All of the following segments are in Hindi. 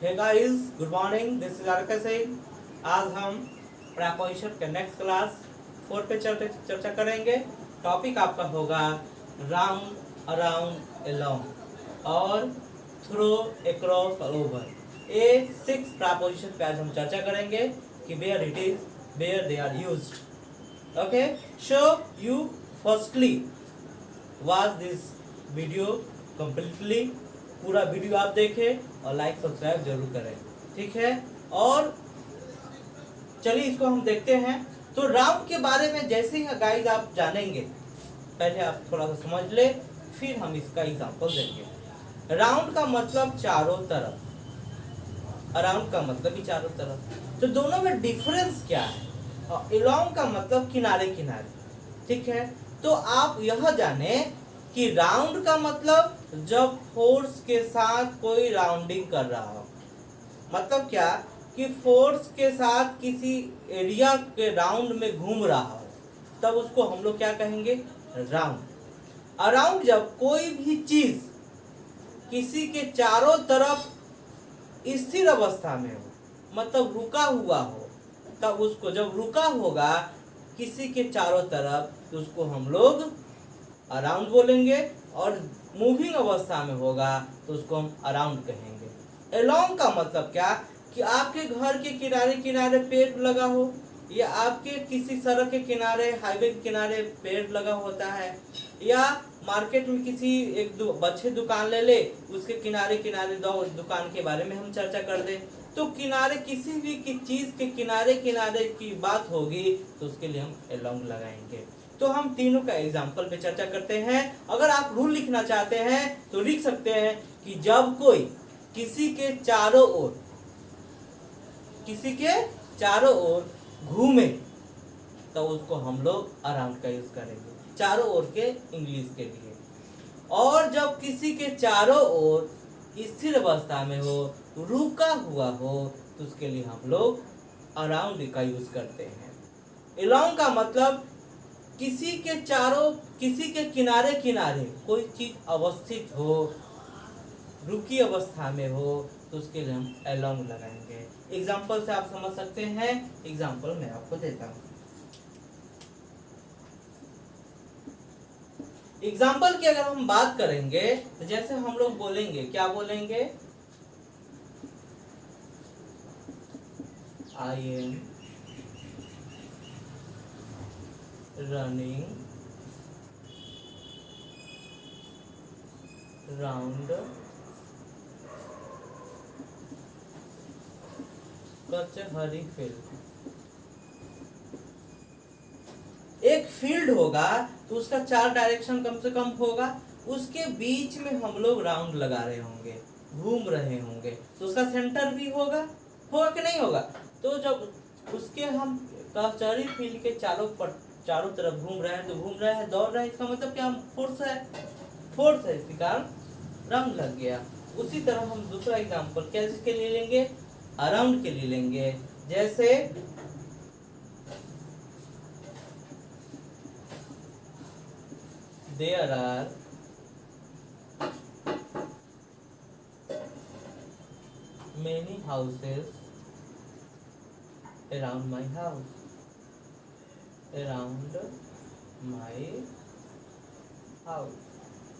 Hey guys, good morning. This is R K Singh. आज हम प्रीपोजिशन के नेक्स्ट क्लास 4 पे चर्चा करेंगे। टॉपिक आपका होगा राउंड, अराउंड, अलोंग और थ्रो, अक्रॉस, ऑल ओवर। ये 6 प्रीपोजिशन पे आज हम चर्चा करेंगे कि where it is, where they are used. Okay, so you firstly watch this video completely. पूरा वीडियो आप देखें और लाइक सब्सक्राइब जरूर करें, ठीक है। और चलिए इसको हम देखते हैं। तो राउंड के बारे में जैसे ही गाइस आप जानेंगे, पहले आप थोड़ा सा समझ ले, फिर हम इसका एग्जांपल देंगे। राउंड का मतलब चारों तरफ, अराउंड का मतलब भी चारों तरफ। तो दोनों में डिफरेंस क्या है? और अलोंग का मतलब किनारे किनारे, ठीक है। तो आप यह जाने कि राउंड का मतलब जब फोर्स के साथ कोई राउंडिंग कर रहा हो। मतलब क्या कि फोर्स के साथ किसी एरिया के राउंड में घूम रहा हो, तब उसको हम लोग क्या कहेंगे? राउंड। अराउंड जब कोई भी चीज किसी के चारों तरफ स्थिर अवस्था में हो, मतलब रुका हुआ हो, तब उसको, जब रुका होगा किसी के चारों तरफ, तो उसको हम लोग अराउंड बोलेंगे। और मूविंग अवस्था में होगा तो उसको हम अराउंड कहेंगे। अलोंग का मतलब क्या कि आपके घर के किनारे किनारे पेड़ लगा हो, या आपके किसी सड़क के किनारे, हाईवे के किनारे पेड़ लगा होता है, या मार्केट में किसी एक बच्चे दुकान ले ले, उसके किनारे किनारे दुकान के बारे में हम चर्चा कर दें, तो किनारे किसी भी की चीज के किनारे किनारे की बात होगी तो उसके लिए हम अलोंग लगाएंगे। तो हम तीनों का एग्जाम्पल पे चर्चा करते हैं। अगर आप रूल लिखना चाहते हैं तो लिख सकते हैं कि जब कोई किसी के चारों ओर, किसी के चारों ओर घूमे, तो उसको हम लोग अराउंड का यूज करेंगे, चारों ओर के इंग्लिश के लिए। और जब किसी के चारों ओर स्थिर अवस्था में हो, रुका हुआ हो, तो उसके लिए हम लोग अराउंड का यूज करते हैं। अलोंग का मतलब किसी के चारों, किसी के किनारे किनारे कोई चीज अवस्थित हो, रुकी अवस्था में हो, तो उसके लिए हम अलोंग लगाएंगे। एग्जाम्पल से आप समझ सकते हैं। एग्जाम्पल मैं आपको देता हूं। एग्जाम्पल की अगर हम बात करेंगे तो जैसे हम लोग बोलेंगे, क्या बोलेंगे? आई एम रनिंग राउंड कचहरी फील्ड। एक फील्ड होगा तो उसका 4 डायरेक्शन कम से कम होगा, उसके बीच में हम लोग राउंड लगा रहे होंगे, घूम रहे होंगे, तो उसका सेंटर भी होगा कि नहीं होगा? तो जब उसके हम कचहरी फील्ड के चारों तरफ घूम रहे हैं, तो घूम रहे हैं, दौड़ रहे हैं, इसका मतलब क्या? फोर्स है, फोर्स है, इसी कारण राउंड लग गया। उसी तरह हम दूसरा एग्जांपल कैसे के लिए लेंगे? अराउंड के लिए लेंगे। जैसे there are many houses around my house, around my house।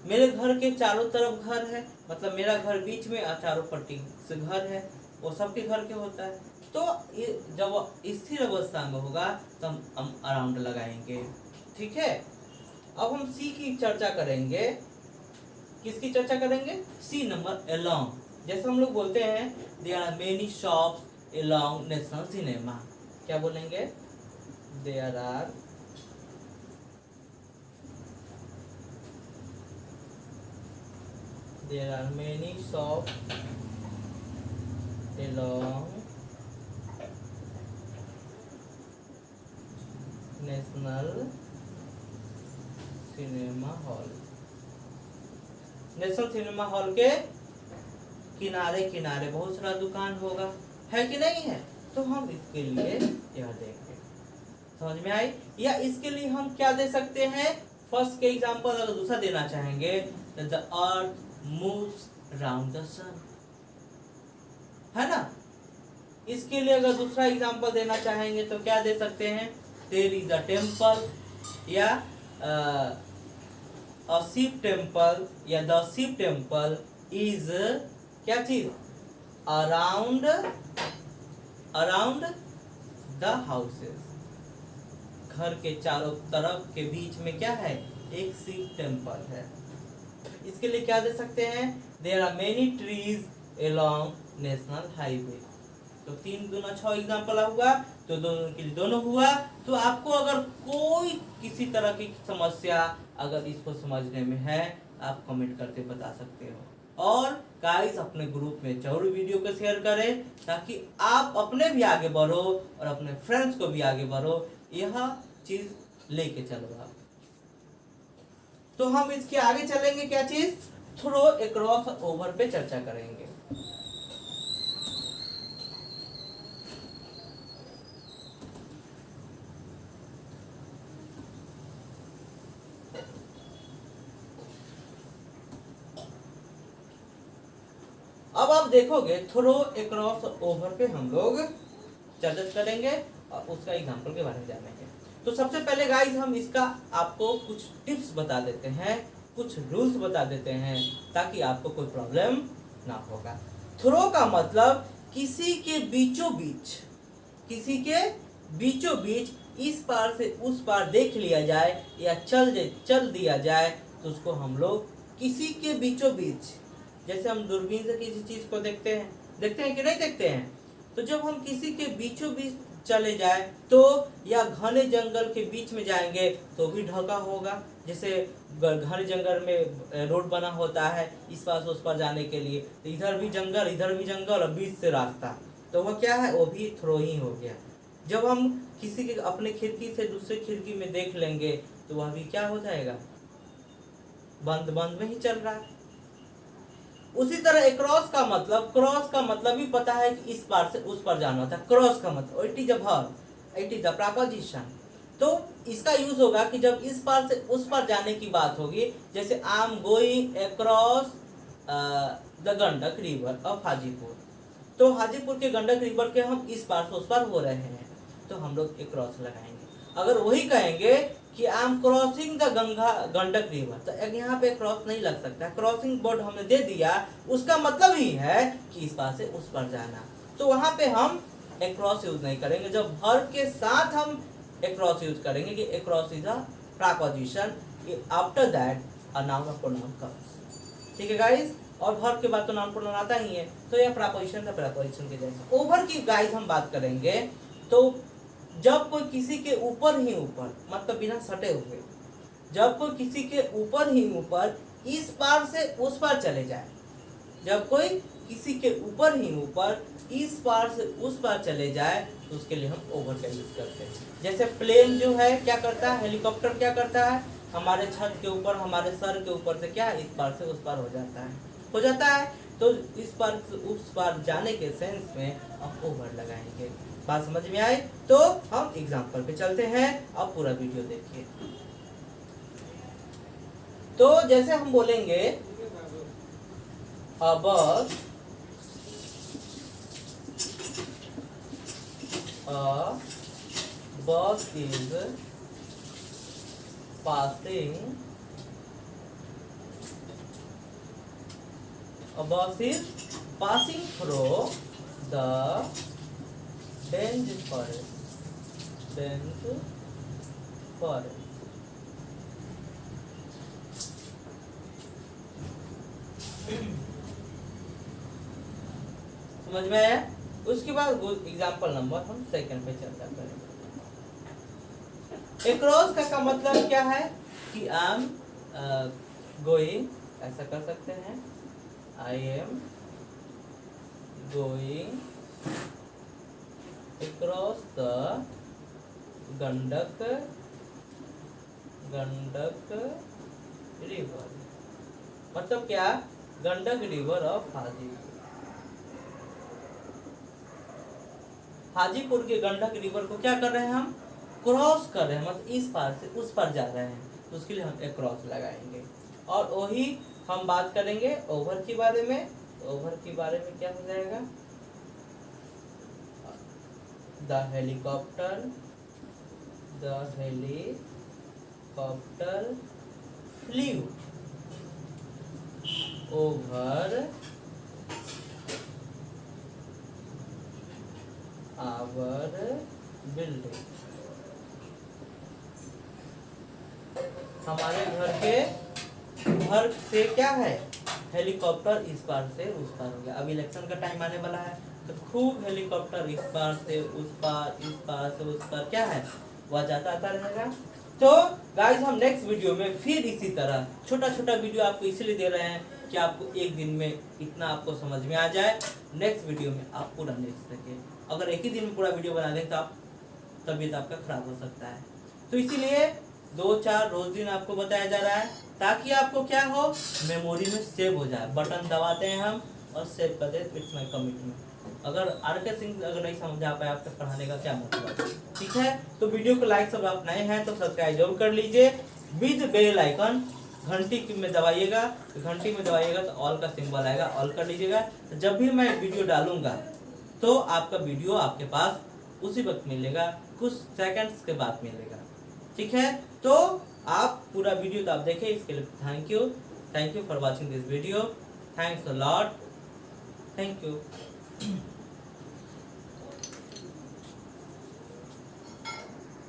मेरे घर के चारों तरफ घर है, मतलब मेरा घर बीच में चारों पट्टी से घर है, वो सबके घर के होता है। तो जब स्थिर अवस्था में होगा तो हम अराउंड लगाएंगे, ठीक है। अब हम सी की चर्चा करेंगे। किसकी चर्चा करेंगे? C number, along. जैसे हम लोग बोलते हैं there are many shops along national cinema, क्या बोलेंगे? There are many shops along national cinema hall. National cinema hall के किनारे किनारे बहुत सारा दुकान होगा, है कि नहीं है? तो हम इसके लिए यह देंगे। समझ में आई? या इसके लिए हम क्या दे सकते हैं? फर्स्ट के एग्जांपल अगर दूसरा देना चाहेंगे, the earth moves around the sun. है ना। इसके लिए अगर दूसरा एग्जांपल देना चाहेंगे तो क्या दे सकते हैं, देयर इज अ टेम्पल, या अ शिव टेम्पल, या द शिव टेम्पल इज क्या चीज, अराउंड अराउंड द हाउसेस, घर के चारों तरफ के बीच में क्या है, एक शिव टेम्पल है। इसके लिए क्या दे सकते हैं, there are many trees along national highway. तो 3 दूना 6 एग्जाम्पल हुआ, तो दोनों के लिए दोनों हुआ। तो आपको अगर कोई किसी तरह की समस्या अगर इसको समझने में है, आप कमेंट करके बता सकते हो। और गाइस अपने ग्रुप में जरूर वीडियो को शेयर करें, ताकि आप अपने भी आगे बढ़ो और अपने फ्रेंड्स को भी आगे बढ़ो। यह चीज लेके चलो आप। तो हम इसके आगे चलेंगे, क्या चीज, थ्रो अक्रॉस ओवर पे चर्चा करेंगे। अब आप देखोगे थ्रो अक्रॉस ओवर पे हम लोग चर्चा करेंगे और उसका एग्जांपल के बारे में जानेंगे। तो सबसे पहले गाइस हम इसका आपको कुछ टिप्स बता देते हैं, कुछ रूल्स बता देते हैं, ताकि आपको कोई प्रॉब्लम ना होगा। थ्रो का मतलब किसी के बीचों बीच, किसी के बीचों बीच इस पार से उस पार देख लिया जाए या चल दिया जाए, तो उसको हम लोग किसी के बीचों बीच, जैसे हम दूरबीन से किसी चीज को देखते हैं कि नहीं देखते हैं, तो जब हम किसी के बीचों बीच चले जाए तो, या घने जंगल के बीच में जाएंगे तो भी ढका होगा। जैसे घने जंगल में रोड बना होता है इस पार से उस पार जाने के लिए, तो इधर भी जंगल और बीच से रास्ता, तो वह क्या है, वो भी थ्रो ही हो गया। जब हम किसी के अपने खिड़की से दूसरे खिड़की में देख लेंगे तो वह भी क्या हो जाएगा, बंद में ही चल रहा है। उसी तरह क्रॉस का मतलब भी पता है कि इस पार से उस पार जाना था। क्रॉस का मतलब it is a verb, it is a preposition. तो इसका यूज होगा कि जब इस पार से उस पार जाने की बात होगी, जैसे I am going across the Gandak river of Hajipur, तो हाजीपुर के गंडक रिवर के हम इस पार से उस पार हो रहे हैं, तो हम लोग क्रॉस लगाएंगे। अगर वही कहेंगे कि I am crossing the Gandak river, तो यहाँ पे क्रॉस नहीं लग सकता। क्रॉसिंग बोर्ड हमने दे दिया, उसका मतलब ही है कि इस पार से उस पार जाना, तो वहां पे हम क्रॉस यूज नहीं करेंगे। जब वर्ब के साथ हम क्रॉस यूज करेंगे कि cross is a preposition, after that a noun और प्रोनाउन कम्स। ठीक है गाइस, और वर्ब के बाद तो नाउन प्रोनाउन आता ही है, तो यह प्रपोजिशन के जैसा। ओवर की गाइस हम बात करेंगे, तो जब कोई किसी के ऊपर ही ऊपर, मतलब बिना सटे हुए, जब कोई किसी के ऊपर ही ऊपर इस पार से उस पार चले जाए, जब कोई किसी के ऊपर ही ऊपर इस पार से उस पार चले जाए, तो उसके लिए हम ओवर का यूज करते हैं। जैसे प्लेन जो है क्या करता है, हेलीकॉप्टर क्या करता है, हमारे छत के ऊपर, हमारे सर के ऊपर से क्या इस पार से उस पार हो जाता है। तो इस पार से उस पार जाने के सेंस में हम ओवर लगाएंगे। बात समझ में आई? तो हम एग्जाम्पल पे चलते हैं, अब पूरा वीडियो देखिए। तो जैसे हम बोलेंगे a bus is passing, a bus is passing through the dense forest, समझ में आया? उसके बाद एग्जाम्पल नंबर हम सेकंड पे चर्चा करेंगे। अक्रॉस का मतलब क्या है कि आई एम गोइंग, ऐसा कर सकते हैं, I am going across the Gandak river, मतलब क्या, गंडक रिवर ऑफ हाजीपुर के गंडक रिवर को क्या कर रहे हैं, हम क्रॉस कर रहे हैं, मतलब इस पार से उस पार जा रहे हैं, तो उसके लिए हम एक क्रॉस लगाएंगे। और वही हम बात करेंगे ओवर के बारे में। ओवर के बारे में क्या हो जाएगा, the helicopter flew over our building. हमारे घर से क्या है, हेलीकॉप्टर इस पार से उस पार हो गया। अब इलेक्शन का टाइम आने वाला है तो खूब हेलीकॉप्टर इस पार से उस पार, इस पार से उस पार क्या है, वह जाता आता रहेगा। तो गाइस हम नेक्स्ट वीडियो में फिर इसी तरह छोटा छोटा वीडियो आपको इसलिए दे रहे हैं कि आपको एक दिन में इतना आपको समझ में आ जाए, नेक्स्ट वीडियो में आप पूरा देख सके। अगर एक ही दिन में पूरा वीडियो बना दें तो आप तबीयत आपका खराब हो सकता है। तो इसीलिए 2-4 रोज दिन आपको बताया जा रहा है ताकि आपको क्या हो, मेमोरी में सेव हो जाए। बटन दबाते हैं हम और सेव कर देते, इट्स माय कमिटमेंट। अगर आर.के. सिंह अगर नहीं समझ आ पाए आपके पढ़ाने का क्या मतलब है, ठीक है। तो वीडियो को लाइक, सब आप नए हैं तो सब्सक्राइब जरूर कर लीजिए विद बेल आइकन, घंटी में दबाइएगा, घंटी में दबाइएगा तो ऑल का सिंबल आएगा, ऑल कर लीजिएगा। तो जब भी मैं वीडियो डालूंगा तो आपका वीडियो आपके पास उसी वक्त मिलेगा, कुछ सेकंड्स के बाद मिलेगा, ठीक है। तो आप पूरा वीडियो तो आप देखें, इसके लिए thank you for watching this video, thanks a lot, thank you.